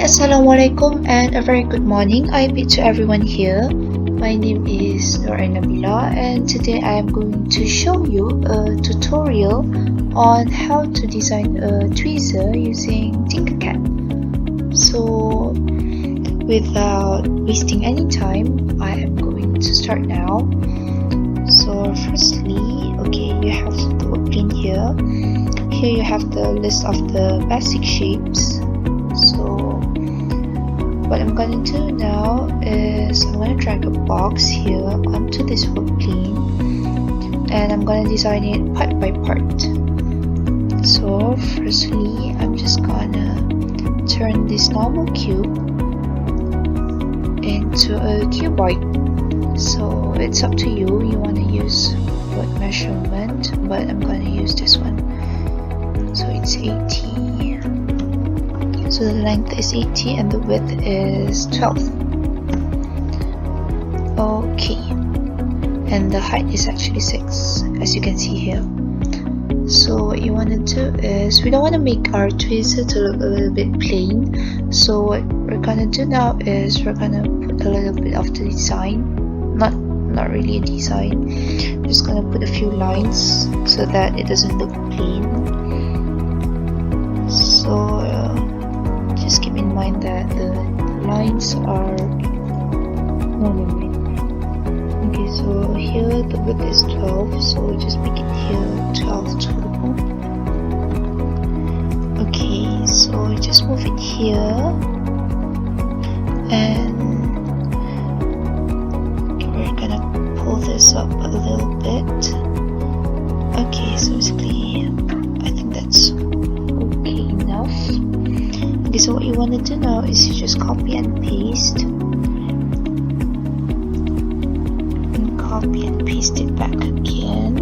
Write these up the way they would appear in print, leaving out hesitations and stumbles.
Assalamualaikum and a very good morning. I bid to everyone here. My name is Nur Nabila and today I am going to show you a tutorial on how to design a tweezer using Tinkercad. So without wasting any time, I am going to start now. So firstly, you have the workplane here. Here you have the list of the basic shapes. So what I'm gonna do now is I'm gonna drag a box here onto this workplane and I'm gonna design it part by part. So firstly, I'm just gonna turn this normal cube into a cuboid. So it's up to you, you wanna use what measurement, but I'm gonna use this one. So it's 80. So the length is 80 and the width is 12. Okay, and the height is actually 6, as you can see here. So what you want to do is, we don't want to make our tweezer to look a little bit plain. So what we're gonna do now is we're gonna put a little bit of the design, not really a design, just gonna put a few lines so that it doesn't look plain. So just keep in mind that the lines are okay, so here the width is 12, so just make it here 12 total. Okay, so just move it here and we're gonna pull this up a little bit. Okay, so basically I think that's okay enough. Okay, so what you want to do now is you just copy and paste it back again.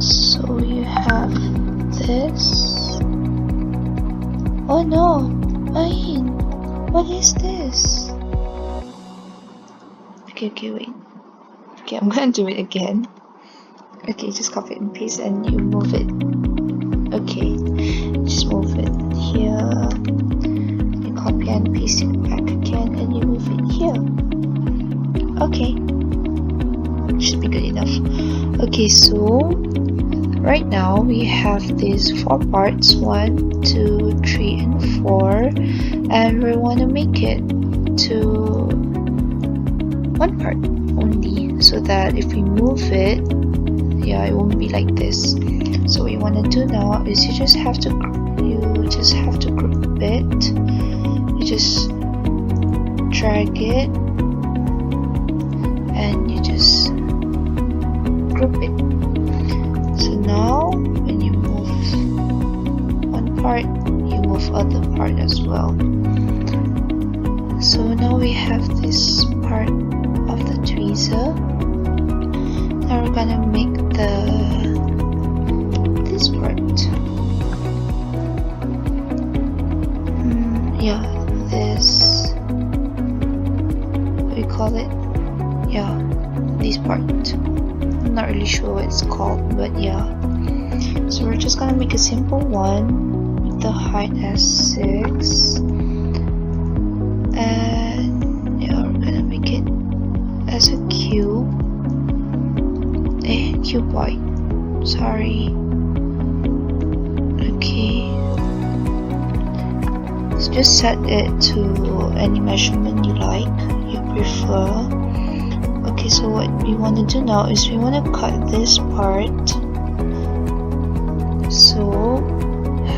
So you have this. Oh no, what is this? Okay, wait. Okay, I'm gonna do it again. Okay, just copy and paste and you move it. Okay, just move it here, you copy and paste it back again and you move it here. Okay, should be good enough. Okay, so right now we have these 4 parts, 1, 2, 3 and 4, and we want to make it to 1 part only, so that if we move it, it won't be like this. So what you want to do now is you just have to group it. You just drag it and you just group it. So now when you move one part, you move other part as well. So now we have this part of the tweezer. Now we're gonna make this part. This, what do you call it? This part. I'm not really sure what it's called, but so we're just gonna make a simple one with the height as 6, and we're gonna make it as a cuboid. Sorry. Okay, so just set it to any measurement you prefer. Okay, so what we want to do now is we want to cut this part. So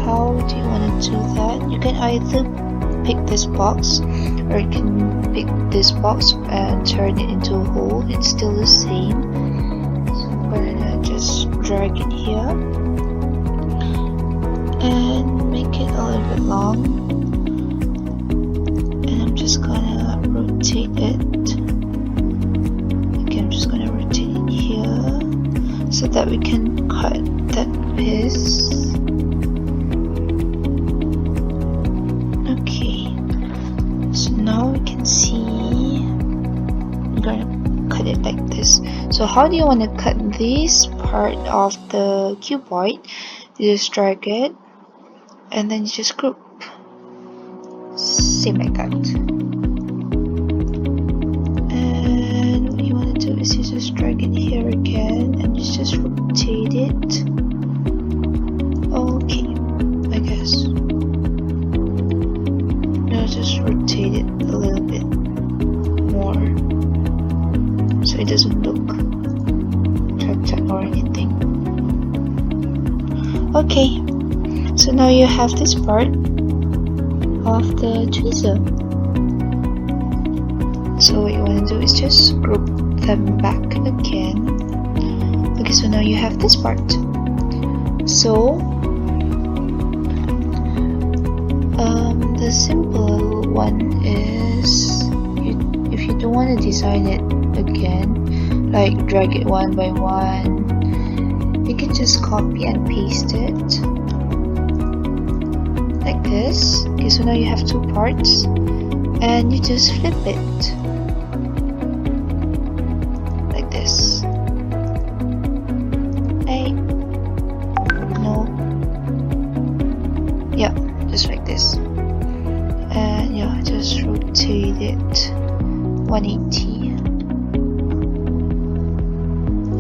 how do you want to do that? You can either pick this box, or you can pick this box and turn it into a hole. It's still the same. So I'm gonna just drag it here and make it a little bit long, and I'm just gonna rotate it. Okay, I'm just gonna rotate it here so that we can cut that piece. Okay, so now we can see I'm gonna cut it like this. So how do you want to cut this part of the cuboid? You just drag it and then you just group. same like that. And what you want to do is you just drag it here again and you just rotate it. Okay, I guess. No, just rotate it a little bit more so it doesn't look trapped or anything. Okay, so now you have this part of the tweezer. So what you want to do is just group them back again. Okay, so now you have this part. So the simple one is if you don't want to design it again, like drag it one by one, you can just copy and paste it like this. Okay, so now you have two parts and you just flip it like this. Hey, no, yeah, just like this. And yeah, just rotate it 180.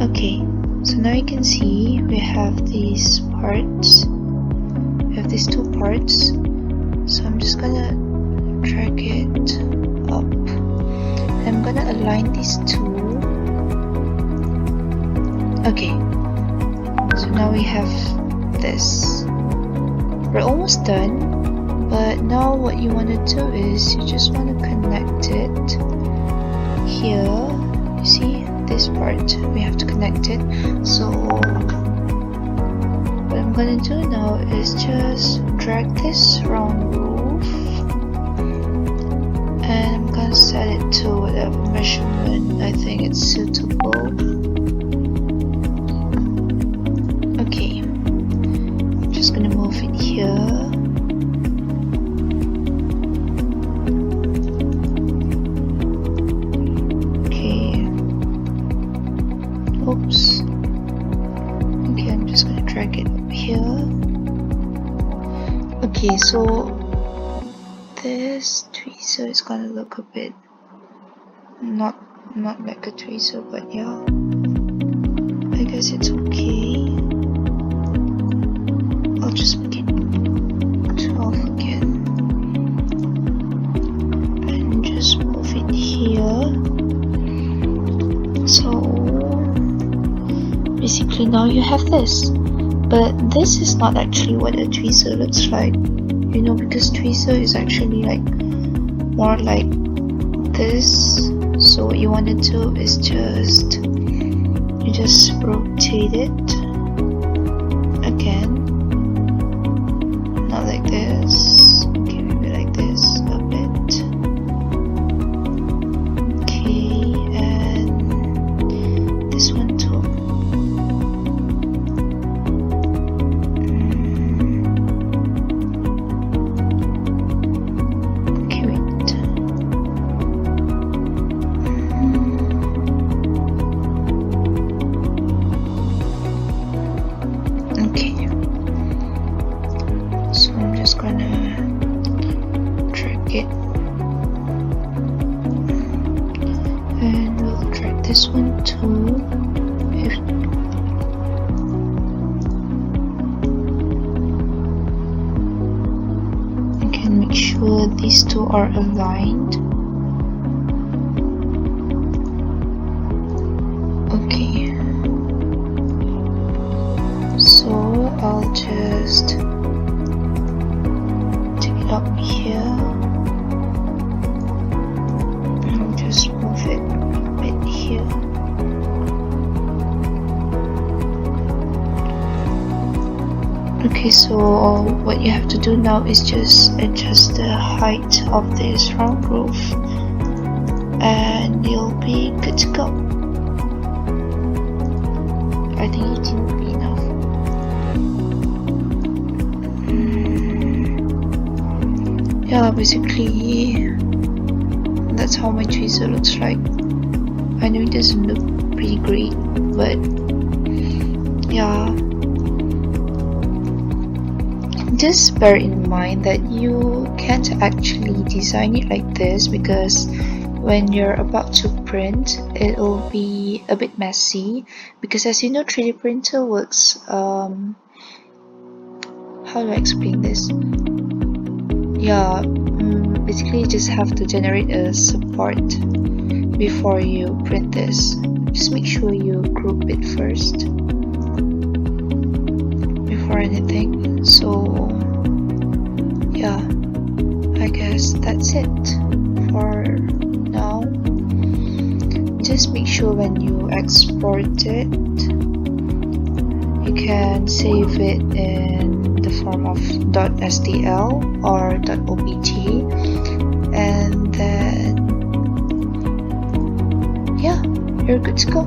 Okay, so now you can see we have these parts. We have these two parts. So I'm just gonna drag it up. I'm gonna align these two. Okay, so now we have this. We're almost done. But now what you want to do is you just want to connect it here. You see this part, we have to connect it. So what I'm gonna do now is just drag this round roof and I'm gonna set it to whatever measurement I think it's suitable. Okay, I'm just gonna move it here. Oops. Okay, I'm just gonna drag it up here. Okay, so this tweezer is gonna look a bit not like a tweezer, but yeah, I guess it's okay. I'll just make it 12 again and just move it here. So basically now you have this, but this is not actually what a tweezer looks like, you know, because tweezer is actually like more like this. So what you want to do is you just rotate it again, not like this. Okay, maybe like this a bit. Okay, and this one too. And we'll drag this one too. You can make sure these two are aligned. Okay, so I'll just take it up here. Just move it a bit here. Okay, so what you have to do now is just adjust the height of this round roof and you'll be good to go. I think 18 will be enough. Yeah, basically that's how my tweezer looks like. I know it doesn't look pretty great, but yeah, just bear in mind that you can't actually design it like this, because when you're about to print it will be a bit messy, because as you know 3D printer works how do I explain this? Yeah, basically you just have to generate a support before you print this. Just make sure you group it first before anything. So yeah, I guess that's it for now. Just make sure when you export it, you can save it in the form of .stl or .opt, and then yeah, you're good to go.